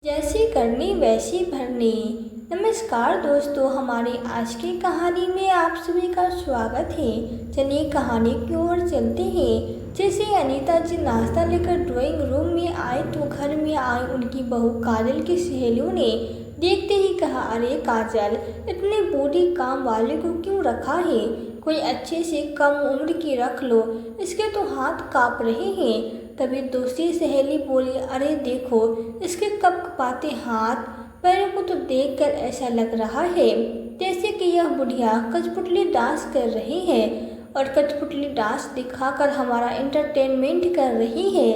जैसी करनी वैसी भरनी। नमस्कार दोस्तों, हमारी आज की कहानी में आप सभी का स्वागत है। चलिए कहानी की ओर चलते हैं। जैसे अनीता जी नाश्ता लेकर ड्राइंग रूम में आए तो घर में आई उनकी बहू काजल की सहेलियों ने देखते ही कहा, अरे काजल, इतनी बूढ़ी काम वाले को क्यों रखा है? कोई अच्छे से कम उम्र की रख लो, इसके तो हाथ कांप रहे हैं। तभी दूसरी सहेली बोली, अरे देखो, इसके कपकपाते हाथ पैरों को तो देखकर ऐसा लग रहा है जैसे कि यह बुढ़िया कठपुतली डांस कर रही है और कठपुतली डांस दिखाकर हमारा एंटरटेनमेंट कर रही है।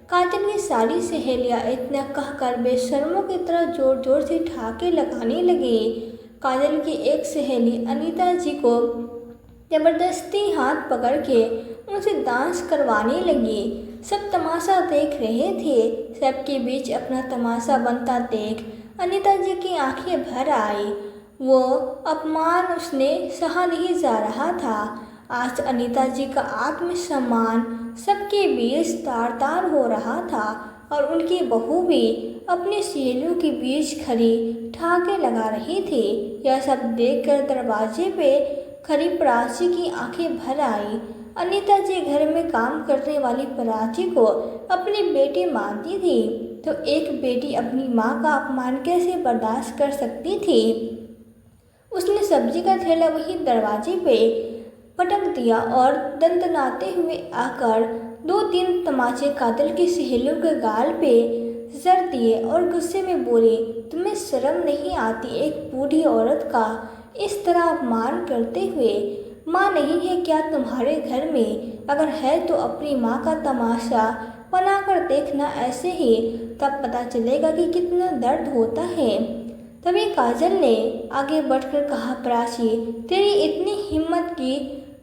काजल की सारी सहेलियां इतना कहकर बेशर्मों की तरह जोर जोर से ठहाके लगाने लगी। काजल की एक सहेली अनीता जी को जबरदस्ती हाथ पकड़ के उनसे डांस करवाने लगी। सब तमाशा देख रहे थे। सबके बीच अपना तमाशा बनता देख अनीता जी की आंखें भर आई। वो अपमान उसने सहा नहीं जा रहा था। आज अनीता जी का आत्मसम्मान सबके बीच तार तार हो रहा था और उनकी बहू भी अपनी सहेलियों के बीच खड़ी ठहाके लगा रही थी। यह सब देखकर दरवाजे पे खड़ी प्राची की आंखें भर आई। अनीता जी घर में काम करने वाली प्राची को अपनी बेटी मानती थी, तो एक बेटी अपनी माँ का अपमान कैसे बर्दाश्त कर सकती थी। उसने सब्जी का थैला वही दरवाजे पे पटक दिया और दंदनाते हुए आकर 2-3 तमाचे काजल की सहेलियों के गाल पे जर दिए और गुस्से में बोली, तुम्हें शर्म नहीं आती एक बूढ़ी औरत का इस तरह अपमान करते हुए? माँ नहीं है क्या तुम्हारे घर में? अगर है तो अपनी माँ का तमाशा बनाकर देखना ऐसे ही, तब पता चलेगा कि कितना दर्द होता है। तभी काजल ने आगे बढ़कर कहा, प्राची, तेरी इतनी हिम्मत की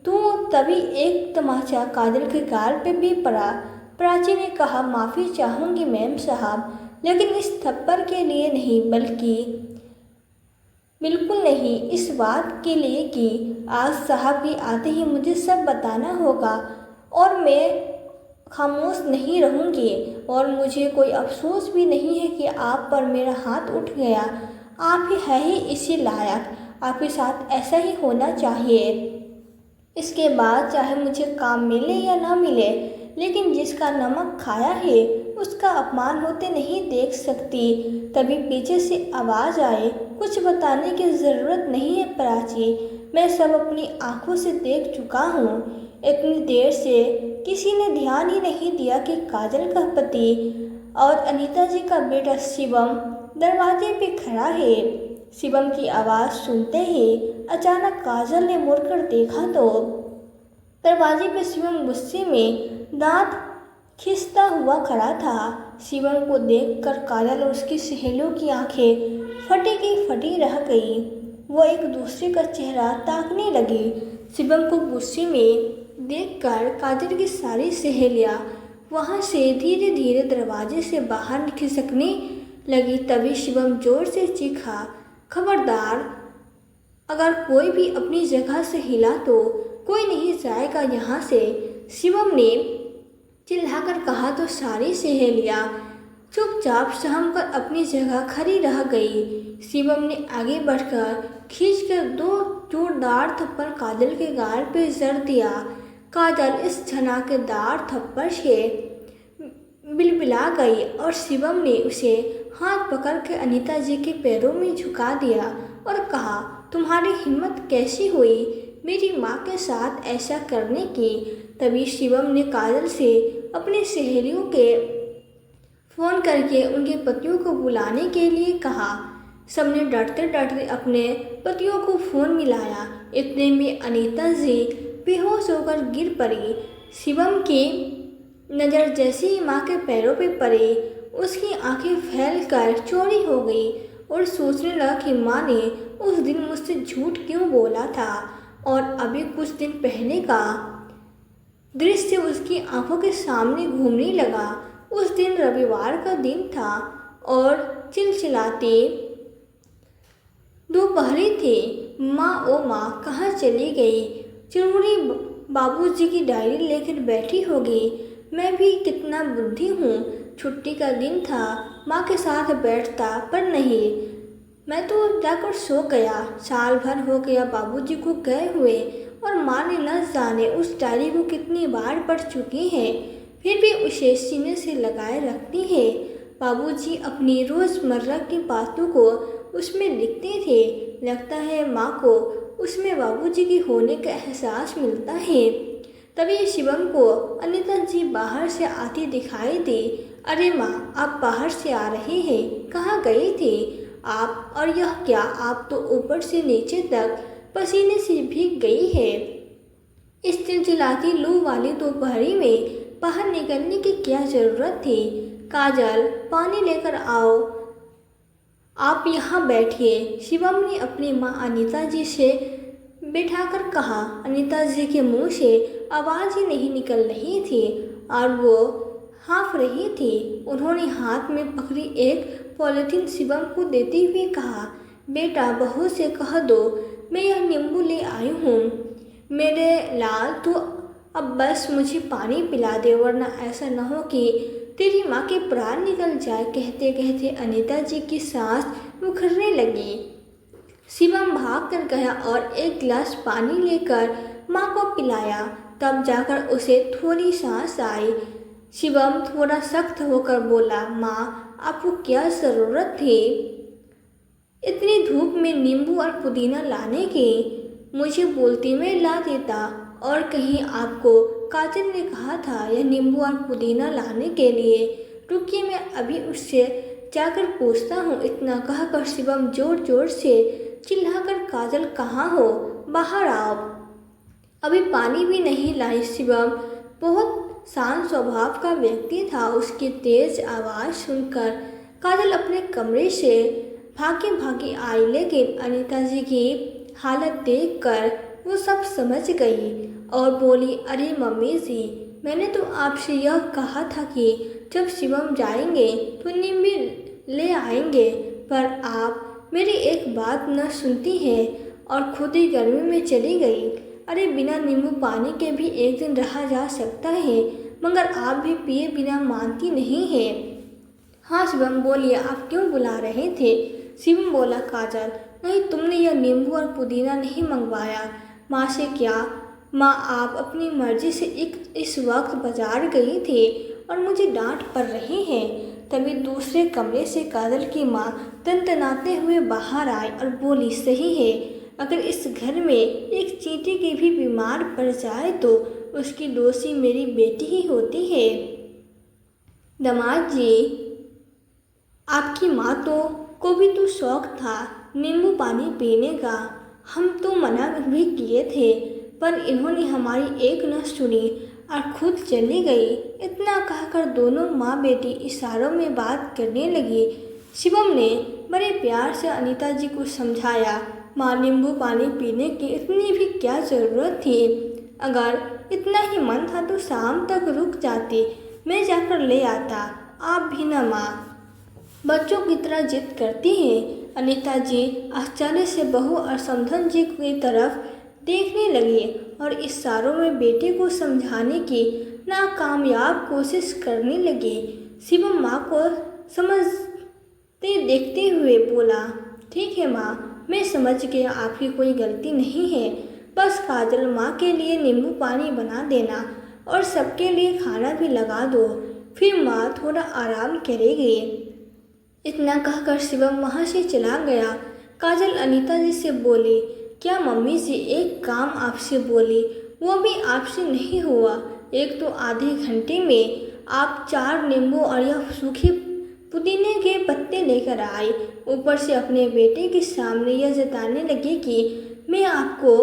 तू तभी एक तमाचा काजल के गाल पे भी पड़ा। प्राची ने कहा, माफ़ी चाहूँगी मैम साहब, लेकिन इस थप्पड़ के लिए नहीं, बल्कि बिल्कुल नहीं, इस बात के लिए कि आज साहब भी आते ही मुझे सब बताना होगा और मैं खामोश नहीं रहूँगी। और मुझे कोई अफसोस भी नहीं है कि आप पर मेरा हाथ उठ गया। आप ही है ही इसी लायक, आपके साथ ऐसा ही होना चाहिए। इसके बाद चाहे मुझे काम मिले या ना मिले, लेकिन जिसका नमक खाया है उसका अपमान होते नहीं देख सकती। तभी पीछे से आवाज़ आए, कुछ बताने की ज़रूरत नहीं है प्राची, मैं सब अपनी आंखों से देख चुका हूँ। इतनी देर से किसी ने ध्यान ही नहीं दिया कि काजल का पति और अनीता जी का बेटा शिवम दरवाजे पे खड़ा है। शिवम की आवाज़ सुनते ही अचानक काजल ने मुड़कर देखा तो दरवाजे पे शिवम गुस्से में दांत खींचता हुआ खड़ा था। शिवम को देखकर काजल और उसकी सहेलियों की आंखें फटी की फटी रह गई। वो एक दूसरे का चेहरा ताकने लगी। शिवम को गुस्से में देखकर काजल की सारी सहेलियां वहां से धीरे धीरे दरवाजे से बाहर खिसकने लगी। तभी शिवम जोर से चीखा, खबरदार, अगर कोई भी अपनी जगह से हिला तो कोई नहीं जाएगा यहाँ से। शिवम ने चिल्लाकर कहा तो सारी सहेलियां चुपचाप सहम कर अपनी जगह खड़ी रह गई। शिवम ने आगे बढ़कर खींचकर 2 जोरदार थप्पड़ काजल के गाल पे जड़ दिया। काजल इस झनाकेदार थप्पड़ से बिलबिला गई और शिवम ने उसे हाथ पकड़ के अनीता जी के पैरों में झुका दिया और कहा, तुम्हारी हिम्मत कैसी हुई मेरी माँ के साथ ऐसा करने की? तभी शिवम ने काजल से अपनी सहेलियों के फ़ोन करके उनके पतियों को बुलाने के लिए कहा। सबने डरते डरते अपने पतियों को फ़ोन मिलाया। इतने में अनीता जी बेहोश होकर गिर पड़ी। शिवम की नज़र जैसे ही माँ के पैरों पे पड़ी, उसकी आंखें फैलकर चौड़ी हो गई और सोचने लगा कि माँ ने उस दिन मुझसे झूठ क्यों बोला था। और अभी कुछ दिन पहले का दृश्य उसकी आंखों के सामने घूमने लगा। उस दिन रविवार का दिन था और चिलचिलाते दोपहरी थे। माँ ओ माँ कहाँ चली गई? चिड़मुड़ी बाबूजी की डायरी लेकर बैठी होगी। मैं भी कितना बुद्धि हूँ, छुट्टी का दिन था, माँ के साथ बैठता, पर नहीं, मैं तो जाकर सो गया। साल भर हो गया बाबूजी को गए हुए, और माँ ने न जाने उस डायरी को कितनी बार पढ़ चुकी है, फिर भी उसे सीने से लगाए रखती है। बाबूजी अपनी रोज़मर्रा की बातों को उसमें लिखते थे। लगता है माँ को उसमें बाबूजी की होने का एहसास मिलता है। तभी शिवम को अनीता जी बाहर से आती दिखाई दी। अरे माँ, आप बाहर से आ रहे हैं, कहाँ गई थी आप? और यह क्या, आप तो ऊपर से नीचे तक पसीने से भीग गई है। इस चिलचिलाती लू वाली दोपहरी में बाहर निकलने की क्या ज़रूरत थी? काजल, पानी लेकर आओ। आप यहाँ बैठिए, शिवम ने अपनी माँ अनीता जी से बिठाकर कहा। अनीता जी के मुंह से आवाज़ ही नहीं निकल रही थी और वो हाँफ रही थी। उन्होंने हाथ में पकड़ी एक पॉलिथीन शिवम को देते हुए कहा, बेटा, बहू से कह दो मैं यह नींबू ले आई हूँ। मेरे लाल, तो अब बस मुझे पानी पिला दे, वरना ऐसा न हो कि तेरी माँ के प्राण निकल जाए। कहते कहते अनीता जी की सांस मुखरने लगी। शिवम भाग कर गया और एक गिलास पानी लेकर माँ को पिलाया। तब जाकर उसे थोड़ी सांस आई। शिवम थोड़ा सख्त होकर बोला, माँ, आपको क्या ज़रूरत थी इतनी धूप में नींबू और पुदीना लाने की? मुझे बोलती मैं ला देता। और कहीं आपको काजल ने कहा था यह नींबू और पुदीना लाने के लिए? रुकिए, मैं अभी उससे जाकर पूछता हूँ। इतना कहकर शिवम जोर जोर से चिल्लाकर, काजल कहाँ हो, बाहर आओ। अभी पानी भी नहीं लाई। शिवम बहुत शांत स्वभाव का व्यक्ति था। उसकी तेज आवाज़ सुनकर काजल अपने कमरे से भागी भागी आई, लेकिन अनीता जी की हालत देखकर वो सब समझ गई और बोली, अरे मम्मी जी, मैंने तो आपसे यह कहा था कि जब शिवम जाएंगे तो नींबू ले आएंगे, पर आप मेरी एक बात न सुनती हैं और खुद ही गर्मी में चली गई। अरे बिना नींबू पानी के भी एक दिन रहा जा सकता है, मगर आप भी पिए बिना मानती नहीं है। हाँ शिवम, बोलिए, आप क्यों बुला रहे थे? शिवम बोला, काजल, नहीं, तुमने यह नींबू और पुदीना नहीं मंगवाया। माँ से क्या? माँ, आप अपनी मर्जी से इस वक्त बाजार गई थी और मुझे डांट पड़ रही है। तभी दूसरे कमरे से काजल की माँ तनतनाते हुए बाहर आई और बोली, सही है, अगर इस घर में एक चींटी की भी बीमार पड़ जाए तो उसकी दोषी मेरी बेटी ही होती है। दामाद जी, आपकी माँ को भी तो शौक था नींबू पानी पीने का। हम तो मना भी किए थे, पर इन्होंने हमारी एक न सुनी और खुद चली गई। इतना कहकर दोनों माँ बेटी इशारों में बात करने लगी। शिवम ने बड़े प्यार से अनीता जी को समझाया, माँ, नींबू पानी पीने की इतनी भी क्या ज़रूरत थी? अगर इतना ही मन था तो शाम तक रुक जाती, मैं जाकर ले आता। आप भी ना माँ, बच्चों की तरह जिद करती हैं। अनीता जी आश्चर्य से बहू और समधन जी की तरफ देखने लगी और इशारों में बेटे को समझाने की नाकामयाब कोशिश करने लगी। शिवम माँ को समझते देखते हुए बोला, ठीक है माँ, मैं समझ गया, आपकी कोई गलती नहीं है। बस काजल माँ के लिए नींबू पानी बना देना और सबके लिए खाना भी लगा दो, फिर माँ थोड़ा आराम करेगी। इतना कहकर शिवम वहाँ से चला गया। काजल अनीता जी से बोली, क्या मम्मी जी, एक काम आपसे बोली, वो भी आपसे नहीं हुआ। एक तो आधे घंटे में आप 4 नींबू और यह सूखे पुदीने के पत्ते लेकर आए, ऊपर से अपने बेटे के सामने यह जताने लगे कि मैं आपको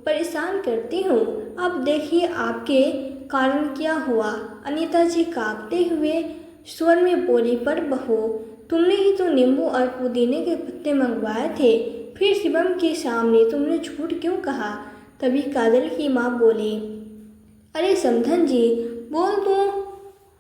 परेशान करती हूँ। अब देखिए आपके कारण क्या हुआ। अनीता जी कांपते हुए स्वर में बोली, पर बहू, तुमने ही तो नींबू और पुदीने के पत्ते मंगवाए थे, फिर शिवम के सामने तुमने झूठ क्यों कहा? तभी काजल की माँ बोली, अरे समधन जी, बोल तो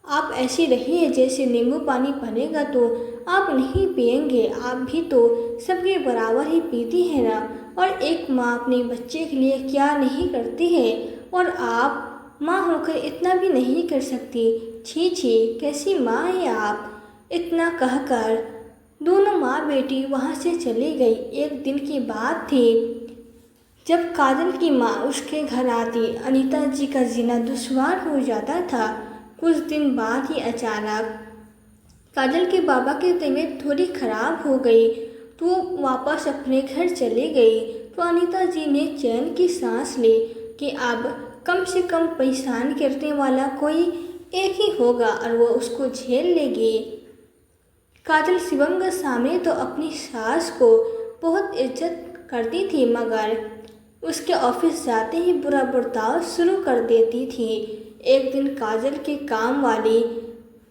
आप ऐसी रहिए जैसे नींबू पानी बनेगा तो आप नहीं पिएंगे। आप भी तो सबके बराबर ही पीती है ना, और एक माँ अपने बच्चे के लिए क्या नहीं करती है, और आप माँ होकर इतना भी नहीं कर सकती। छी छी, कैसी माँ है आप। इतना कहकर दोनों माँ बेटी वहाँ से चली गई। एक दिन की बात थी जब काजल की माँ उसके घर आती। अनीता जी का जीना दुश्वार हो जाता था। कुछ दिन बाद ही अचानक काजल के बाबा की तबीयत थोड़ी खराब हो गई तो वापस अपने घर चली गई। तो अनीता जी ने चैन की सांस ली कि अब कम से कम परेशान करने वाला कोई एक ही होगा और वो उसको झेल लेगी। काजल शिवम के सामने तो अपनी सास को बहुत इज्जत करती थी, मगर उसके ऑफिस जाते ही बुरा बर्ताव शुरू कर देती थी। एक दिन काजल के काम वाली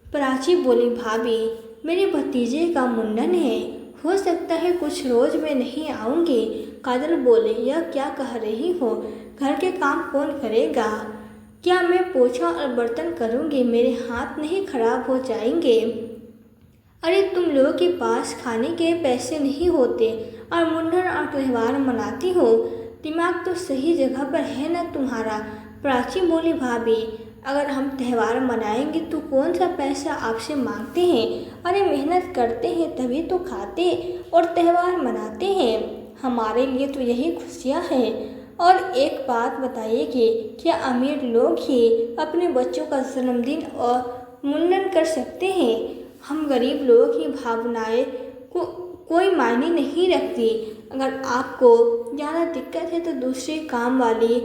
प्राची बोली, भाभी मेरे भतीजे का मुंडन है, हो सकता है कुछ रोज मैं नहीं आऊँगी। काजल बोले, यह क्या कह रही हो, घर के काम कौन करेगा। क्या मैं पोछा और बर्तन करूँगी, मेरे हाथ नहीं खराब हो जाएंगे। अरे तुम लोगों के पास खाने के पैसे नहीं होते और मुंडन और त्यौहार मनाती हो, दिमाग तो सही जगह पर है ना तुम्हारा। प्राची बोली, भाभी अगर हम त्यौहार मनाएंगे तो कौन सा पैसा आपसे मांगते हैं। अरे मेहनत करते हैं तभी तो खाते और त्यौहार मनाते हैं, हमारे लिए तो यही खुशियाँ हैं। और एक बात बताइए कि क्या अमीर लोग ही अपने बच्चों का जन्मदिन और मुंडन कर सकते हैं। हम गरीब लोगों की भावनाएं को कोई मायने नहीं रखती। अगर आपको ज़्यादा दिक्कत है तो दूसरे काम वाली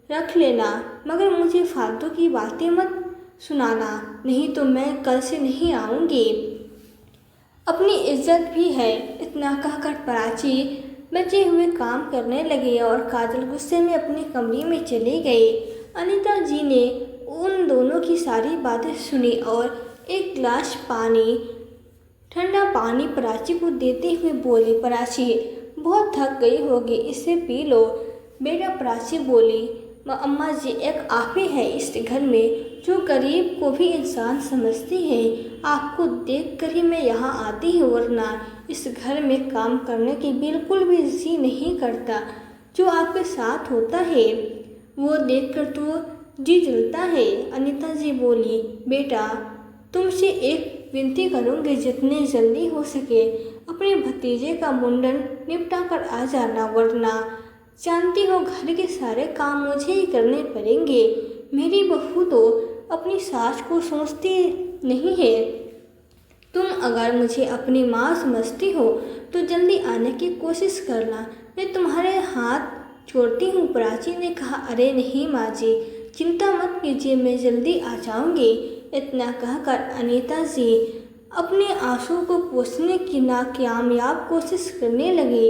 रख लेना, मगर मुझे फालतू की बातें मत सुनाना, नहीं तो मैं कल से नहीं आऊँगी। अपनी इज्जत भी है। इतना कहकर प्राची बचे हुए काम करने लगी और काजल गुस्से में अपने कमरे में चली गई। अनीता जी ने उन दोनों की सारी बातें सुनी और एक गिलास पानी, ठंडा पानी प्राची को देते हुए बोली, प्राची बहुत थक गई होगी, इसे पी लो। बेटा, प्राची बोली, अम्मा जी एक आप ही है इस घर में जो गरीब को भी इंसान समझती है। आपको देखकर ही मैं यहाँ आती हूँ, वरना इस घर में काम करने की बिल्कुल भी जी नहीं करता। जो आपके साथ होता है वो देखकर तो जी जलता है। अनीता जी बोली, बेटा तुमसे एक विनती करूँगी, जितने जल्दी हो सके अपने भतीजे का मुंडन निपटा कर आ जाना, वरना जानती हो घर के सारे काम मुझे ही करने पड़ेंगे। मेरी बहू तो अपनी सास को सोचती नहीं है। तुम अगर मुझे अपनी माँ समझती हो तो जल्दी आने की कोशिश करना, मैं तुम्हारे हाथ छोड़ती हूँ। प्राची ने कहा, अरे नहीं माँ जी, चिंता मत कीजिए, मैं जल्दी आ जाऊँगी। इतना कहकर अनीता जी अपने आंसू को पोंछने की नाकामयाब कोशिश करने लगी।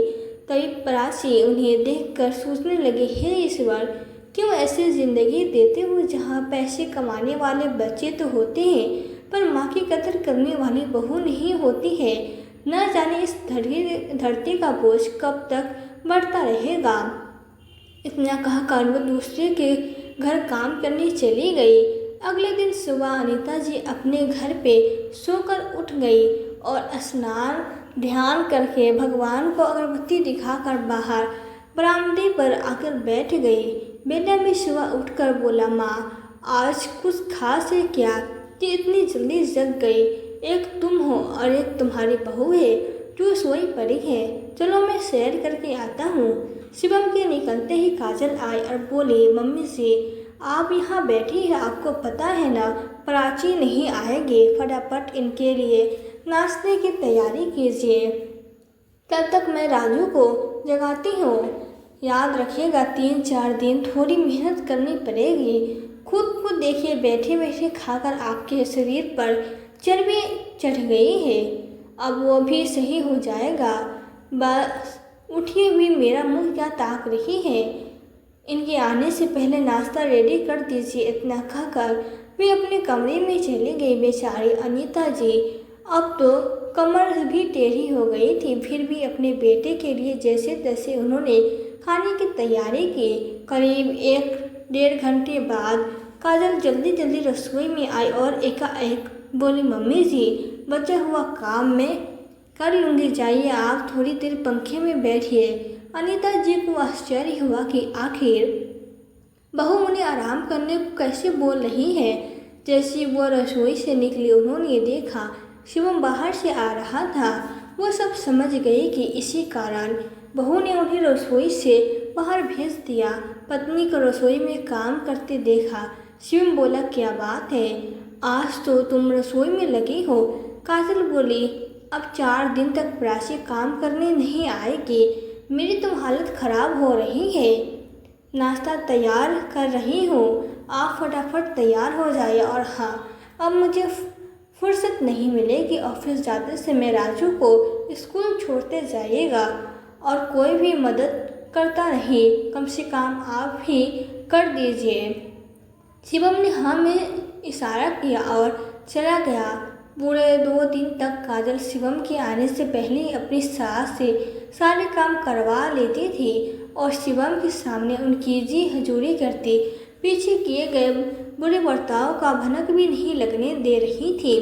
तभी प्राची उन्हें देखकर सोचने लगी, हे ईश्वर, क्यों ऐसी ज़िंदगी देते हो जहाँ पैसे कमाने वाले बच्चे तो होते हैं पर माँ की कदर करने वाली बहू नहीं होती है। न जाने इस धरती का बोझ कब तक बढ़ता रहेगा। इतना कहकर वो दूसरे के घर काम करने चली गई। अगले दिन सुबह अनीता जी अपने घर पे सोकर उठ गई और स्नान ध्यान करके भगवान को अगरबत्ती दिखाकर बाहर बरामदे पर आकर बैठ गई। बेटा भी सुबह उठकर बोला, माँ आज कुछ खास है क्या कि इतनी जल्दी जग गई। एक तुम हो और एक तुम्हारी बहू है जो सोई पड़ी है, चलो मैं सैर करके आता हूँ। शिवम के निकलते ही काजल आई और बोली, मम्मी जी आप यहाँ बैठी हैं, आपको पता है ना प्राची नहीं आएगी, फटाफट इनके लिए नाश्ते की तैयारी कीजिए, तब तक मैं राजू को जगाती हूँ। याद रखिएगा 3-4 दिन थोड़ी मेहनत करनी पड़ेगी। खुद को देखिए, बैठे बैठे खाकर आपके शरीर पर चर्बी चढ़ गई है, अब वो भी सही हो जाएगा। बस उठिए भी, मेरा मुंह क्या ताक रही है, इनके आने से पहले नाश्ता रेडी कर दीजिए। इतना कहकर वे अपने कमरे में चली गई। बेचारी अनीता जी अब तो कमर भी टेढ़ी हो गई थी, फिर भी अपने बेटे के लिए जैसे तैसे उन्होंने खाने की तैयारी की। करीब 1-1.5 घंटे बाद काजल जल्दी जल्दी रसोई में आई और एकाएक बोली, मम्मी जी बचा हुआ काम मैं कर लूँगी, जाइए आप थोड़ी देर पंखे में बैठिए। अनीता जी को आश्चर्य हुआ कि आखिर बहू उन्हें आराम करने को कैसे बोल रही है। जैसे वो रसोई से निकली उन्होंने देखा शिवम बाहर से आ रहा था। वो सब समझ गई कि इसी कारण बहू ने उन्हें रसोई से बाहर भेज दिया। पत्नी को रसोई में काम करते देखा शिवम बोला, क्या बात है, आज तो तुम रसोई में लगी हो। काजल बोली, अब 4 दिन तक प्राची काम करने नहीं आएगी, मेरी तो हालत खराब हो रही है। नाश्ता तैयार कर रही हूँ, आप फटाफट तैयार हो जाइए। और हाँ, अब मुझे फुर्सत नहीं मिलेगी, ऑफिस जाते समय राजू को स्कूल छोड़ते जाइएगा और कोई भी मदद करता नहीं, कम से कम आप ही कर दीजिए। शिवम ने हाँ में इशारा किया और चला गया। पूरे 2 दिन तक काजल शिवम के आने से पहले अपनी सास से सारे काम करवा लेती थी और शिवम के सामने उनकी जी हजूरी करती पीछे किए गए बुरे बर्ताव का भनक भी नहीं लगने दे रही थी।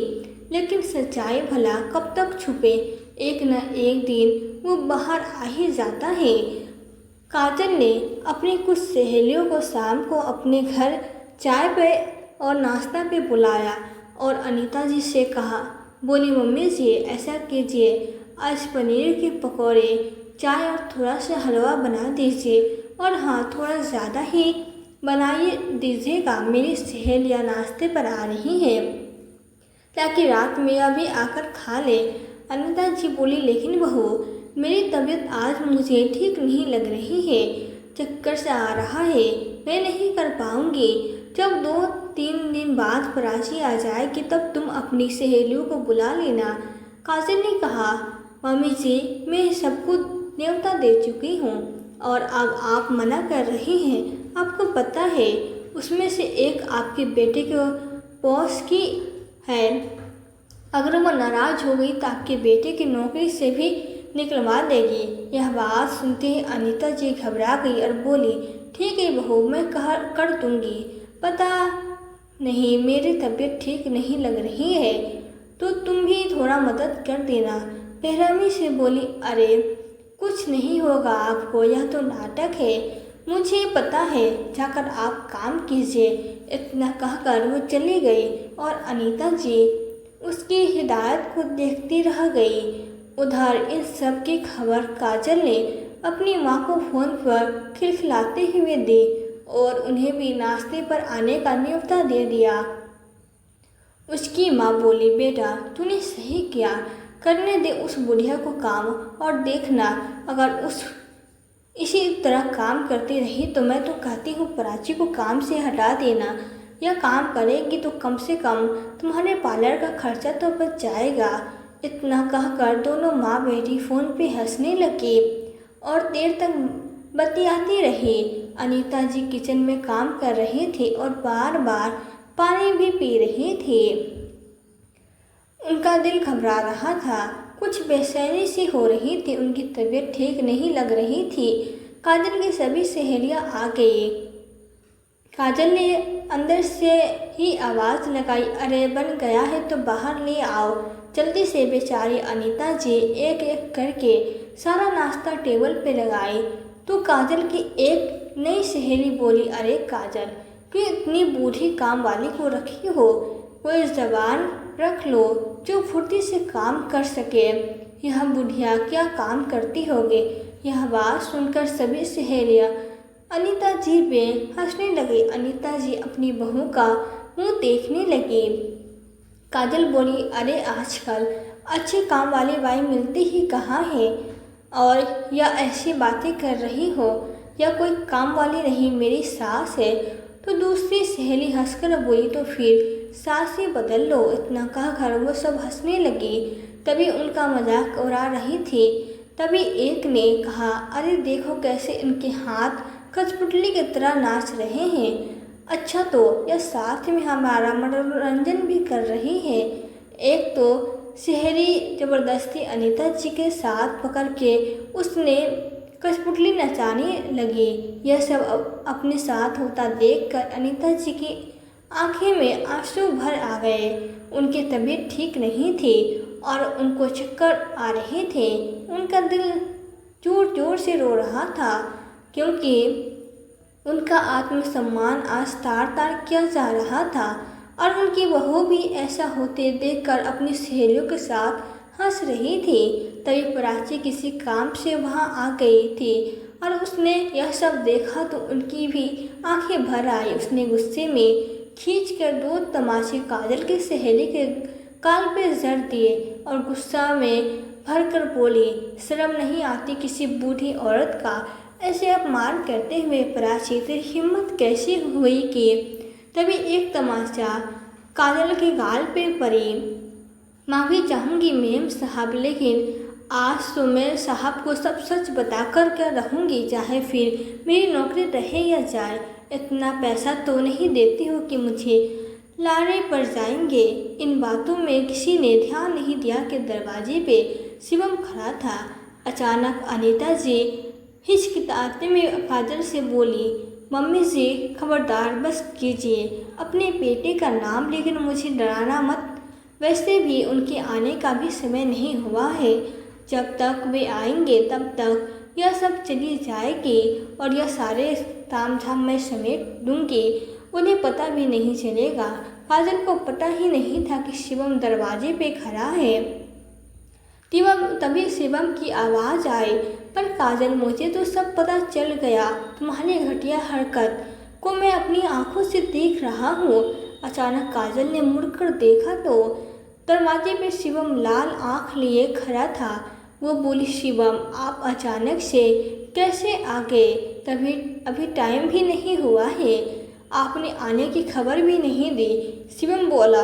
लेकिन सच्चाई भला कब तक छुपे, एक न एक दिन वो बाहर आ ही जाता है। काजल ने अपनी कुछ सहेलियों को शाम को अपने घर चाय पे और नाश्ता पे बुलाया और अनीता जी से कहा, बोली, मम्मी जी ऐसा कीजिए, आज पनीर के पकौड़े, चाय और थोड़ा सा हलवा बना दीजिए और हाँ, थोड़ा ज़्यादा ही बनाइए दीजिएगा, मेरी सहेलियाँ नाश्ते पर आ रही हैं ताकि रात में अभी आकर खा ले। अनीता जी बोली, लेकिन बहू, मेरी तबीयत आज मुझे ठीक नहीं लग रही है, चक्कर से आ रहा है, मैं नहीं कर पाऊंगी। जब 2-3 दिन बाद प्राची आ जाएगी तब तुम अपनी सहेलियों को बुला लेना। काजल ने कहा, मम्मी जी, मैं सबको न्योता दे चुकी हूँ और अब आप मना कर रही हैं। आपको पता है उसमें से एक आपके बेटे के बॉस की है, अगर वो नाराज हो गई तो आपके बेटे की नौकरी से भी निकलवा देगी। यह बात सुनते ही अनीता जी घबरा गई और बोली, ठीक है बहू, मैं कर दूंगी, पता नहीं मेरी तबीयत ठीक नहीं लग रही है तो तुम भी थोड़ा मदद कर देना। बेरहमी से बोली, अरे कुछ नहीं होगा आपको, यह तो नाटक है, मुझे पता है, जाकर आप काम कीजिए। इतना कहकर वो चली गई और अनीता जी उसकी हिदायत को देखती रह गई। उधर इन सब की खबर काजल ने अपनी माँ को फ़ोन पर खिलखिलाते हुए दी और उन्हें भी नाश्ते पर आने का न्योता दे दिया। उसकी माँ बोली, बेटा तूने सही किया, करने दे उस बुढ़िया को काम और देखना, अगर उस इसी तरह काम करती रही तो मैं तो कहती हूँ प्राची को काम से हटा देना। यह काम करेगी तो कम से कम तुम्हारे पार्लर का खर्चा तो बच जाएगा। इतना कहकर दोनों माँ बेटी फ़ोन पे हंसने लगी और देर तक बतियाती रही। अनीता जी किचन में काम कर रही थी और बार बार पानी भी पी रही थी। उनका दिल घबरा रहा था, कुछ बेचैनी सी हो रही थी, उनकी तबीयत ठीक नहीं लग रही थी। काजल की सभी सहेलियां आ गई। काजल ने अंदर से ही आवाज़ लगाई, अरे बन गया है तो बाहर ले आओ जल्दी से। बेचारी अनीता जी एक एक करके सारा नाश्ता टेबल पे लगाई तो काजल की एक नई सहेली बोली, अरे काजल, क्यों इतनी बूढ़ी काम वाली को रखी हो, कोई जबान रख लो जो फुर्ती से काम कर सके। यह बुढ़िया क्या काम करती होगी। यह बात सुनकर सभी सहेलियां अनीता जी पे हंसने लगी। अनीता जी अपनी बहू का मुंह देखने लगी। काजल बोली, अरे आजकल अच्छे काम वाली बाई मिलती ही कहाँ है और या ऐसी बातें कर रही हो, या कोई काम वाली नहीं मेरी सास है। तो दूसरी सहेली हंसकर बोली, तो फिर सास ही बदल लो। इतना कहकर वो सब हंसने लगी। तभी उनका मजाक उड़ा रही थी। तभी एक ने कहा, अरे देखो कैसे इनके हाथ कठपुतली की तरह नाच रहे हैं। अच्छा, तो यह साथ में हमारा मनोरंजन भी कर रही है। एक तो सहेली जबरदस्ती अनीता जी के साथ पकड़ के उसने कठपुतली नचाने लगी। यह सब अपने साथ होता देखकर अनीता जी की आंखें में आंसू भर आ गए। उनकी तबीयत ठीक नहीं थी और उनको चक्कर आ रहे थे। उनका दिल जोर जोर से रो रहा था क्योंकि उनका आत्मसम्मान आज तार-तार किया जा रहा था और उनकी बहू भी ऐसा होते देखकर अपनी सहेलियों के साथ हंस रही थी। तभी प्राची किसी काम से वहां आ गई थी और उसने यह सब देखा तो उनकी भी आंखें भर आई। उसने गुस्से में खींचकर 2 तमाचे काजल की सहेली के गाल पे जड़ दिए और गुस्सा में भरकर बोली, शर्म नहीं आती किसी बूढ़ी औरत का ऐसे अपमान करते हुए? प्राची, तेरी हिम्मत कैसी हुई कि? तभी एक तमाचा काजल के गाल पे पड़ी। माफ़ी चाहूँगी मेम साहब, लेकिन आज तो मैं साहब को सब सच बताकर क्या रहूँगी, चाहे फिर मेरी नौकरी रहे या जाए। इतना पैसा तो नहीं देती हो कि मुझे लारे पड़ जाएंगे। इन बातों में किसी ने ध्यान नहीं दिया कि दरवाजे पे शिवम खड़ा था। अचानक अनीता जी हिचकिचाते में काजल से बोली, मम्मी जी खबरदार, बस कीजिए अपने बेटे का नाम, लेकिन मुझे डराना मत। वैसे भी उनके आने का भी समय नहीं हुआ है। जब तक वे आएंगे तब तक यह सब चली जाएगी और यह सारे तामझाम मैं समेट दूंगी। उन्हें पता भी नहीं चलेगा। काजल को पता ही नहीं था कि शिवम दरवाजे पे खड़ा है। तभी शिवम की आवाज़ आई, पर काजल, मुझे तो सब पता चल गया। तुम्हारी घटिया हरकत को मैं अपनी आंखों से देख रहा हूँ। अचानक काजल ने मुड़कर देखा तो दरवाजे पे शिवम लाल आंख लिए खड़ा था। वो बोली, शिवम, आप अचानक से कैसे आ गए? तभी अभी टाइम भी नहीं हुआ है, आपने आने की खबर भी नहीं दी। शिवम बोला,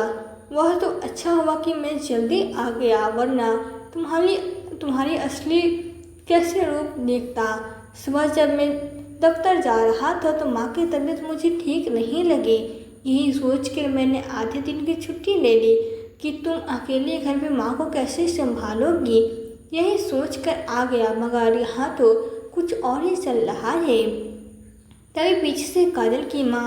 वह तो अच्छा हुआ कि मैं जल्दी आ गया, वरना तुम्हारी असली कैसे रूप देखता। सुबह जब मैं दफ्तर जा रहा था तो माँ की तबीयत मुझे ठीक नहीं लगी। यही सोचकर मैंने आधे दिन की छुट्टी ले ली कि तुम अकेले घर में माँ को कैसे संभालोगी। यही सोचकर आ गया, मगर यहाँ तो कुछ और ही चल रहा है। तभी पीछे से काजल की माँ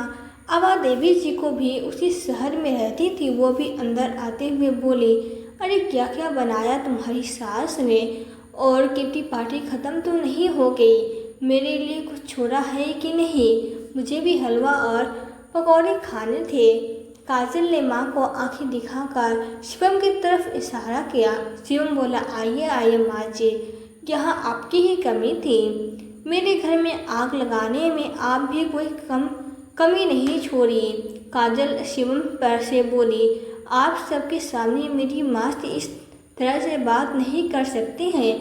आवा देवी जी को भी उसी शहर में रहती थी, वो भी अंदर आते हुए बोली, अरे क्या क्या बनाया तुम्हारी सास ने, और किटी पार्टी ख़त्म तो नहीं हो गई? मेरे लिए कुछ छोड़ा है कि नहीं? मुझे भी हलवा और पकौड़े खाने थे। काजल ने माँ को आंखें दिखाकर शिवम की तरफ इशारा किया। शिवम बोला, आइए आइए माँ जी, यहाँ आपकी ही कमी थी। मेरे घर में आग लगाने में आप भी कोई कमी नहीं छोड़ी। काजल शिवम पर से बोली, आप सबके सामने मेरी माँ से इस तरह से बात नहीं कर सकते हैं।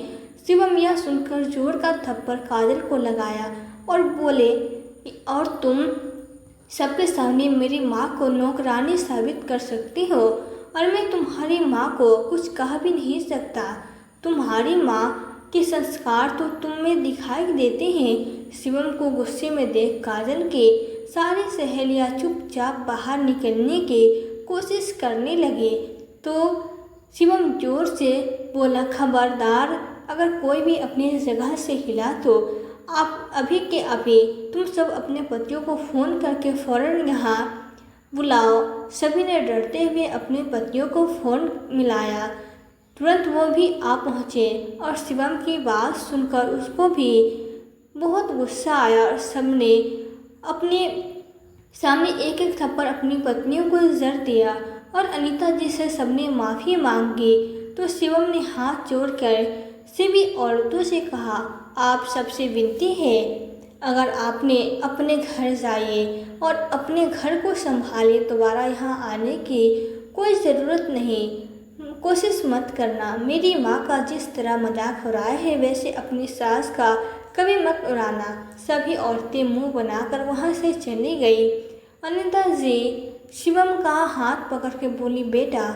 शिवम यह सुनकर जोर का थप्पड़ काजल को लगाया और बोले, और तुम सबके सामने मेरी माँ को नौकरानी साबित कर सकती हो, और मैं तुम्हारी माँ को कुछ कह भी नहीं सकता। तुम्हारी माँ के संस्कार तो तुम में दिखाई देते हैं। शिवम को गुस्से में देख काजल की सारी सहेलियाँ चुपचाप बाहर निकलने की कोशिश करने लगे तो शिवम जोर से बोला, खबरदार, अगर कोई भी अपनी जगह से हिला तो आप अभी के अभी तुम सब अपने पतियों को फ़ोन करके फ़ौरन यहाँ बुलाओ। सभी ने डरते हुए अपने पतियों को फ़ोन मिलाया। तुरंत वो भी आ पहुँचे और शिवम की बात सुनकर उसको भी बहुत गुस्सा आया और सबने अपने सामने एक एक थप्पड़ अपनी पत्नियों को जड़ दिया और अनीता जी से सबने माफ़ी मांगी। तो शिवम ने हाथ जोड़कर सभी औरतों से कहा, आप सबसे विनती है, अगर आपने अपने घर जाइए और अपने घर को संभालिए, दोबारा यहाँ आने की कोई ज़रूरत नहीं। कोशिश मत करना। मेरी माँ का जिस तरह मजाक उड़ाया है वैसे अपनी सास का कभी मत उड़ाना। सभी औरतें मुंह बनाकर वहाँ से चली गई। अनीता जी शिवम का हाथ पकड़ के बोली, बेटा,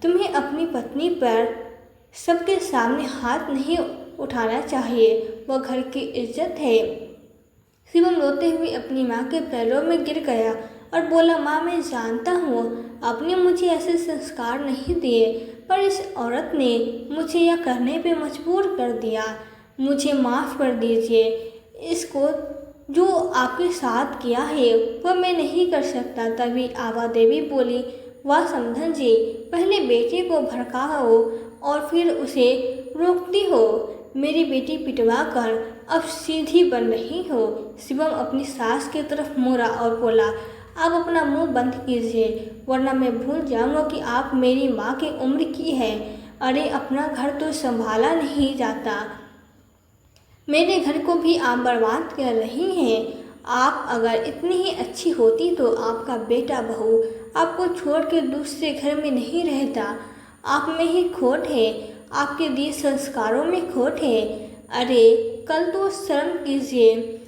तुम्हें अपनी पत्नी पर सबके सामने हाथ नहीं उठाना चाहिए, वह घर की इज्जत है। शिवम रोते हुए अपनी माँ के पैरों में गिर गया और बोला, माँ, मैं जानता हूँ आपने मुझे ऐसे संस्कार नहीं दिए, पर इस औरत ने मुझे यह करने पे मजबूर कर दिया। मुझे माफ़ कर दीजिए। इसको जो आपके साथ किया है वह मैं नहीं कर सकता। तभी आवा देवी बोली, वाह समधन जी, पहले बेटे को भड़काओ और फिर उसे रोकती हो? मेरी बेटी पिटवा कर अब सीधी बन रही हो। शिवम अपनी सास की तरफ मुड़ा और बोला, आप अपना मुंह बंद कीजिए, वरना मैं भूल जाऊंगा कि आप मेरी माँ की उम्र की है। अरे अपना घर तो संभाला नहीं जाता, मेरे घर को भी आप बर्बाद कर रही हैं। आप अगर इतनी ही अच्छी होती तो आपका बेटा बहू आपको छोड़ के दूसरे घर में नहीं रहता। आप में ही खोट है, आपके दिए संस्कारों में खोट है। अरे कल तो शर्म कीजिए,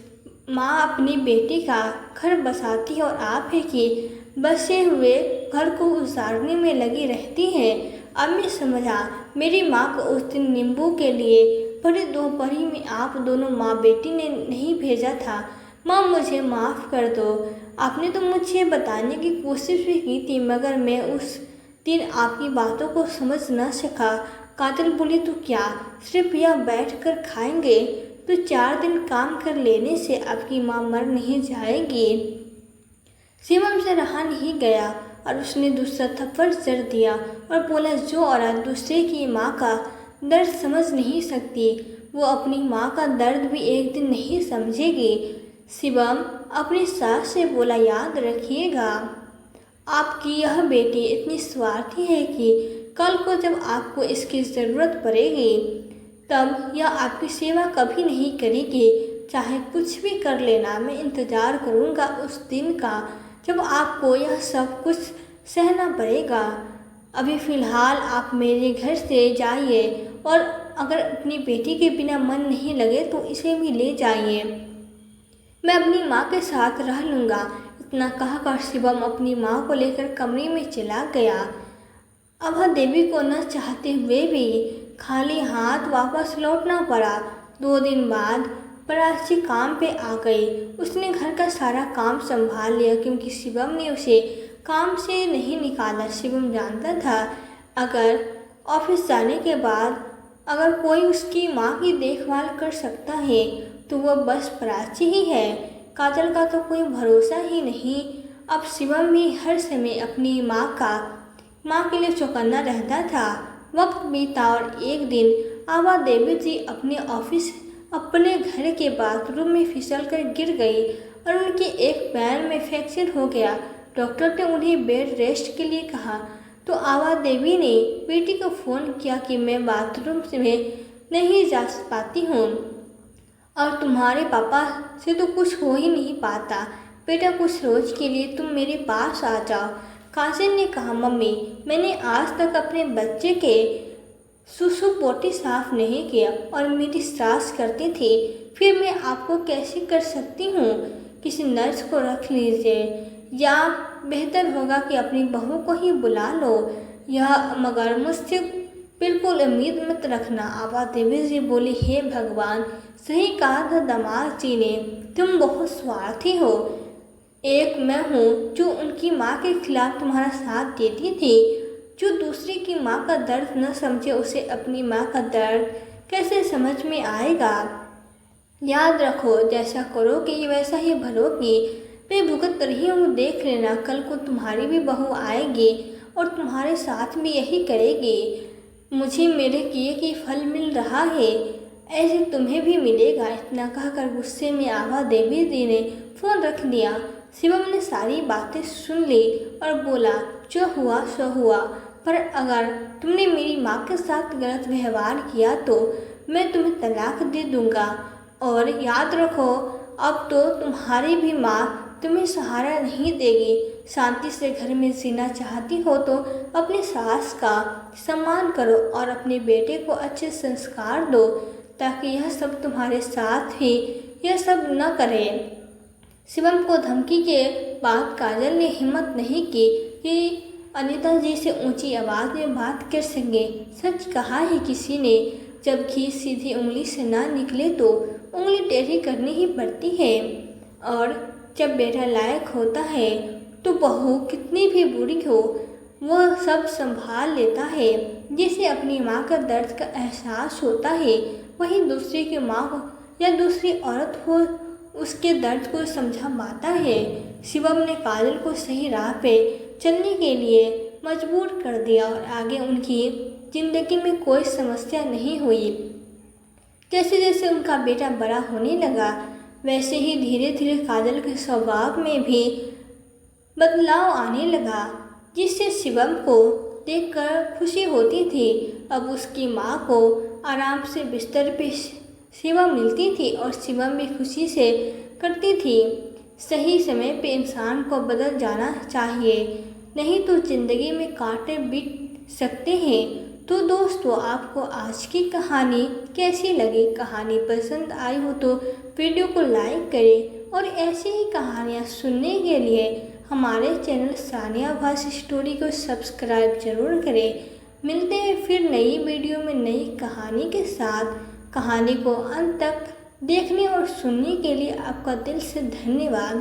माँ अपनी बेटी का घर बसाती है और आप है कि बसे हुए घर को उजाड़ने में लगी रहती है। अब मैं समझा, मेरी माँ को उस दिन नींबू के लिए भरी दोपहरी में आप दोनों माँ बेटी ने नहीं भेजा था। माँ मुझे माफ़ कर दो, आपने तो मुझे बताने की कोशिश भी की थी, मगर मैं उस दिन आपकी बातों को समझ न सका। काजल बोली, तो क्या सिर्फ यह बैठ कर खाएंगे? तो 4 दिन काम कर लेने से आपकी माँ मर नहीं जाएगी। शिवम से रहा नहीं गया और उसने दूसरा थप्पड़ जड़ दिया और बोला, जो औरत दूसरे की माँ का दर्द समझ नहीं सकती, वो अपनी माँ का दर्द भी एक दिन नहीं समझेगी। शिवम अपनी सास से बोला, याद रखिएगा, आपकी यह बेटी इतनी स्वार्थी है कि कल को जब आपको इसकी ज़रूरत पड़ेगी तब यह आपकी सेवा कभी नहीं करेगी। चाहे कुछ भी कर लेना, मैं इंतज़ार करूँगा उस दिन का जब आपको यह सब कुछ सहना पड़ेगा। अभी फ़िलहाल आप मेरे घर से जाइए और अगर अपनी बेटी के बिना मन नहीं लगे तो इसे भी ले जाइए, मैं अपनी माँ के साथ रह लूँगा। इतना कहकर शिवम अपनी माँ को लेकर कमरे में चला गया। अभा देवी को न चाहते हुए भी खाली हाथ वापस लौटना पड़ा। 2 दिन बाद प्राची काम पे आ गई। उसने घर का सारा काम संभाल लिया क्योंकि शिवम ने उसे काम से नहीं निकाला। शिवम जानता था अगर ऑफिस जाने के बाद अगर कोई उसकी माँ की देखभाल कर सकता है तो वह बस प्राची ही है। काजल का तो कोई भरोसा ही नहीं। अब शिवम भी हर समय अपनी माँ के लिए चौकन्ना रहता था। वक्त बीता और एक दिन आभा देवी जी अपने घर के बाथरूम में फिसल कर गिर गई और उनके एक पैर में फ्रैक्चर हो गया। डॉक्टर ने उन्हें बेड रेस्ट के लिए कहा तो आभा देवी ने बेटी को फ़ोन किया कि मैं बाथरूम में नहीं जा पाती हूँ और तुम्हारे पापा से तो कुछ हो ही नहीं पाता। बेटा कुछ रोज़ के लिए तुम मेरे पास आ जाओ। काजल ने कहा, मम्मी मैंने आज तक अपने बच्चे के सुसु पोटी साफ नहीं किया और मेरी सास करती थी, फिर मैं आपको कैसे कर सकती हूँ? किसी नर्स को रख लीजिए या बेहतर होगा कि अपनी बहू को ही बुला लो। यह मगर मुझसे बिल्कुल उम्मीद मत रखना। आभा देवी जी बोली, हे भगवान, सही कहा था दामाद जी ने, तुम बहुत स्वार्थी हो। एक मैं हूँ जो उनकी माँ के खिलाफ तुम्हारा साथ देती थी। जो दूसरे की माँ का दर्द न समझे उसे अपनी माँ का दर्द कैसे समझ में आएगा। याद रखो, जैसा करोगे वैसा ही भरोगी। मैं भुगत रही हूँ, देख लेना कल को तुम्हारी भी बहू आएगी और तुम्हारे साथ भी यही करेगी। मुझे मेरे किए की फल मिल रहा है, ऐसे तुम्हें भी मिलेगा। इतना कहकर गुस्से में आभा देवी जी ने फ़ोन रख दिया। शिवम ने सारी बातें सुन ली और बोला, जो हुआ सो हुआ, पर अगर तुमने मेरी माँ के साथ गलत व्यवहार किया तो मैं तुम्हें तलाक दे दूँगा। और याद रखो, अब तो तुम्हारी भी माँ तुम्हें सहारा नहीं देगी। शांति से घर में जीना चाहती हो तो अपनी सास का सम्मान करो और अपने बेटे को अच्छे संस्कार दो ताकि यह सब तुम्हारे साथ ही यह सब न करे। शिवम को धमकी के बाद काजल ने हिम्मत नहीं की कि अनीता जी से ऊंची आवाज़ में बात कर सके। सच कहा है किसी ने, जब घी सीधी उंगली से ना निकले तो उंगली टेढ़ी करनी ही पड़ती है। और जब बेटा लायक होता है तो बहू कितनी भी बुरी हो वह सब संभाल लेता है। जिसे अपनी माँ का दर्द का एहसास होता है वही दूसरे की माँ हो या दूसरी औरत हो उसके दर्द को समझा पाता है। शिवम ने काजल को सही राह पे चलने के लिए मजबूर कर दिया और आगे उनकी जिंदगी में कोई समस्या नहीं हुई। जैसे जैसे उनका बेटा बड़ा होने लगा, वैसे ही धीरे धीरे काजल के स्वभाव में भी बदलाव आने लगा, जिससे शिवम को देखकर खुशी होती थी। अब उसकी माँ को आराम से बिस्तर पे सेवा मिलती थी और शिवम भी खुशी से करती थी। सही समय पे इंसान को बदल जाना चाहिए, नहीं तो ज़िंदगी में कांटे बीत सकते हैं। तो दोस्तों, आपको आज की कहानी कैसी लगी? कहानी पसंद आई हो तो वीडियो को लाइक करें और ऐसी ही कहानियाँ सुनने के लिए हमारे चैनल सानिया भास स्टोरी को सब्सक्राइब जरूर करें। मिलते हैं फिर नई वीडियो में नई कहानी के साथ। कहानी को अंत तक देखने और सुनने के लिए आपका दिल से धन्यवाद।